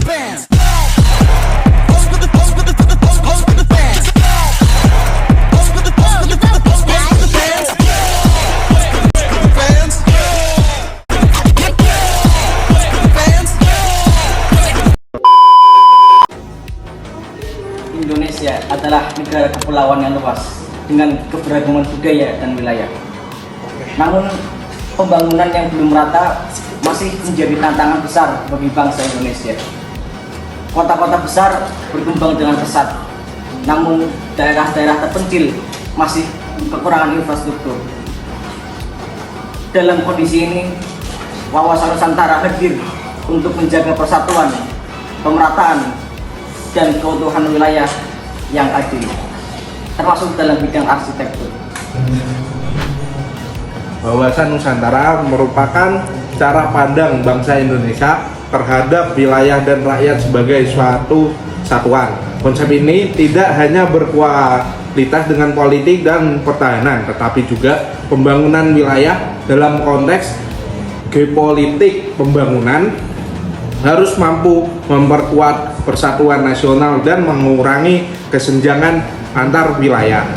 fans. Pose with the fans. Indonesia adalah negara kepulauan yang luas dengan keberagaman budaya dan wilayah. Namun, pembangunan yang belum merata masih menjadi tantangan besar bagi bangsa Indonesia. Kota-kota besar berkembang dengan pesat, namun daerah-daerah terpencil masih kekurangan infrastruktur. Dalam kondisi ini, Wawasan Nusantara hadir untuk menjaga persatuan, pemerataan, dan keutuhan wilayah yang adil, termasuk dalam bidang arsitektur. Wawasan Nusantara merupakan cara pandang bangsa Indonesia terhadap wilayah dan rakyat sebagai suatu satuan. Konsep ini tidak hanya berkualitas dengan politik dan pertahanan, tetapi juga pembangunan wilayah dalam konteks geopolitik. Pembangunan harus mampu memperkuat persatuan nasional dan mengurangi kesenjangan antar wilayah.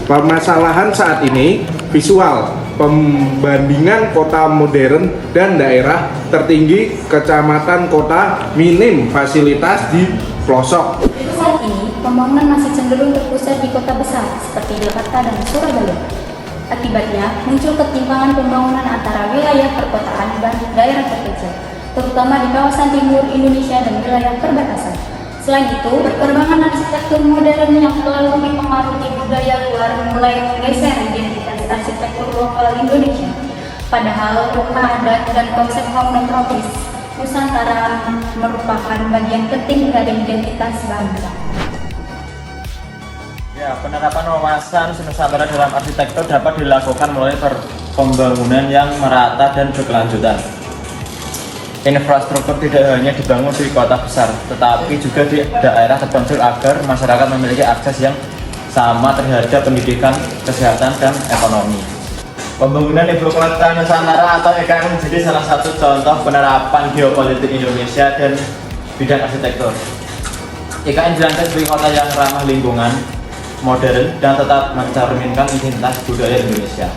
Permasalahan saat ini visual, pembandingan kota modern dan daerah tertinggi, kecamatan kota minim fasilitas di pelosok. Saat ini, pembangunan masih cenderung terpusat di kota besar seperti Jakarta dan Surabaya. Akibatnya, muncul ketimpangan pembangunan antara wilayah perkotaan dan daerah terkecil, terutama di kawasan timur Indonesia dan wilayah perbatasan. Selain itu, perkembangan arsitektur modern yang selalu dipengaruhi budaya luar mulai menggeser identitas arsitektur lokal Indonesia. Padahal rumah adat dan konsep monotropis Nusantara merupakan bagian penting dari identitas bangsa. Ya, penerapan wawasan Nusantara dalam arsitektur dapat dilakukan melalui pembangunan yang merata dan berkelanjutan. Infrastruktur tidak hanya dibangun di kota besar, tetapi juga di daerah terpencil agar masyarakat memiliki akses yang sama terhadap pendidikan, kesehatan, dan ekonomi. Pembangunan Ibu Kota Nusantara atau IKN menjadi salah satu contoh penerapan geopolitik Indonesia dan bidang arsitektur. IKN dirancang sebagai kota yang ramah lingkungan, modern, dan tetap mencerminkan identitas budaya Indonesia.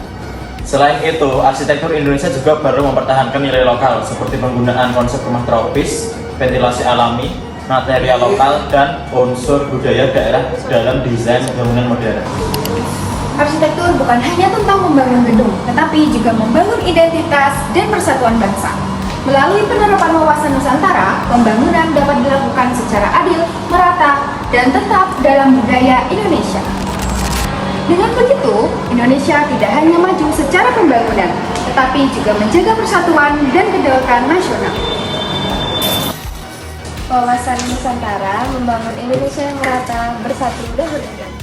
Selain itu, arsitektur Indonesia juga baru mempertahankan nilai lokal seperti penggunaan konsep rumah tropis, ventilasi alami, material lokal, dan unsur budaya daerah dalam desain bangunan modern. Arsitektur bukan hanya tentang membangun gedung, tetapi juga membangun identitas dan persatuan bangsa. Melalui penerapan wawasan Nusantara, pembangunan dapat dilakukan secara adil, merata, dan tetap dalam budaya Indonesia. Dengan begitu, Indonesia tidak hanya maju secara pembangunan, tetapi juga menjaga persatuan dan kedaulatan nasional. Wawasan Nusantara membangun Indonesia yang merata, bersatu, dan berdaulat.